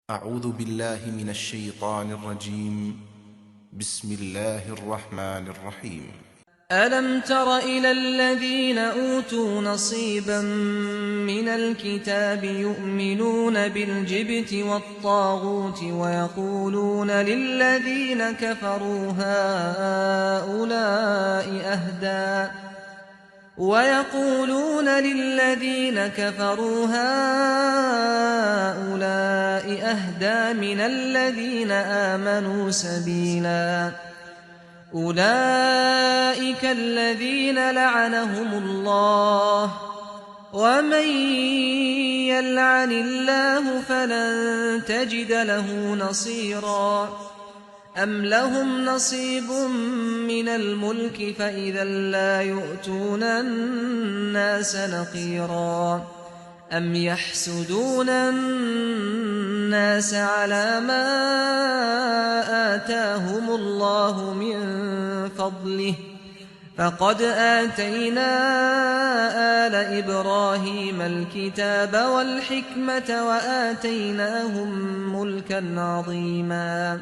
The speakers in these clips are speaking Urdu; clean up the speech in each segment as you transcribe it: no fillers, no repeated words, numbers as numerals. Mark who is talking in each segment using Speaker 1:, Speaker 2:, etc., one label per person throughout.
Speaker 1: أعوذ بالله من الشيطان الرجيم. بسم الله الرحمن الرحيم.
Speaker 2: ألم تر إلى الذين أوتوا نصيبا من الكتاب يؤمنون بالجبت والطاغوت ويقولون للذين كفروا هؤلاء أهدى من الذين آمنوا سبيلا أولئك الذين لعنهم الله ومن يلعن الله فلن تجد له نصيرا أم لهم نصيب من الملك فإذا لا يؤتون الناس نقيرا أم يحسدون الناس على ما آتاهم الله من فضله فقد آتينا آل إبراهيم الكتاب والحكمة وآتيناهم ملكا عظيما۔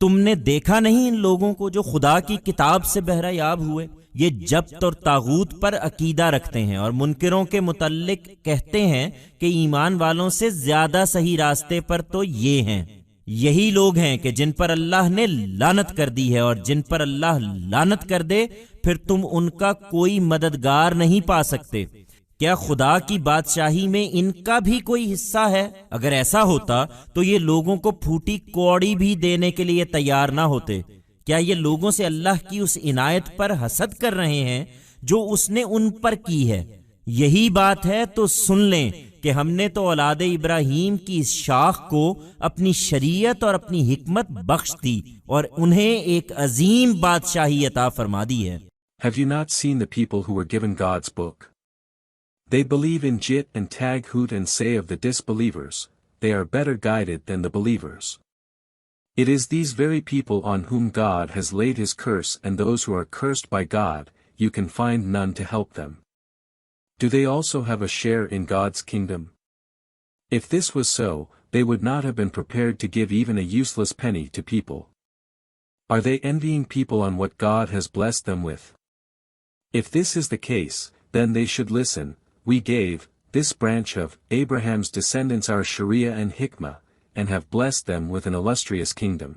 Speaker 3: تم نے دیکھا نہیں ان لوگوں کو جو خدا کی کتاب سے بہرہ یاب ہوئے، یہ جبت اور طاغوت پر عقیدہ رکھتے ہیں اور منکروں کے متعلق کہتے ہیں کہ ایمان والوں سے زیادہ صحیح راستے پر تو یہ ہیں۔ یہی لوگ ہیں کہ جن پر اللہ نے لعنت کر دی ہے، اور جن پر اللہ لعنت کر دے پھر تم ان کا کوئی مددگار نہیں پا سکتے۔ کیا خدا کی بادشاہی میں ان کا بھی کوئی حصہ ہے؟ اگر ایسا ہوتا تو یہ لوگوں کو پھوٹی کوڑی بھی دینے کے لیے تیار نہ ہوتے۔ کیا یہ لوگوں سے اللہ کی اس عنایت پر حسد کر رہے ہیں جو اس نے ان پر کی ہے؟ یہی بات ہے تو سن لیں کہ ہم نے تو اولاد ابراہیم کی اس شاخ کو اپنی شریعت اور اپنی حکمت بخش دی اور انہیں ایک عظیم بادشاہی عطا فرما دی ہے۔
Speaker 4: Have you not seen the people who were given God's book? They believe in Jit and Taghut and say of the disbelievers, they are better guided than the believers. It is these very people on whom God has laid his curse, and those who are cursed by God, you can find none to help them. Do they also have a share in God's kingdom? If this was so, they would not have been prepared to give even a useless penny to people. Are they envying people on what God has blessed them with? If this is the case, then they should listen. We gave this branch of Abraham's descendants our Sharia and Hikmah, and have blessed them with an illustrious kingdom.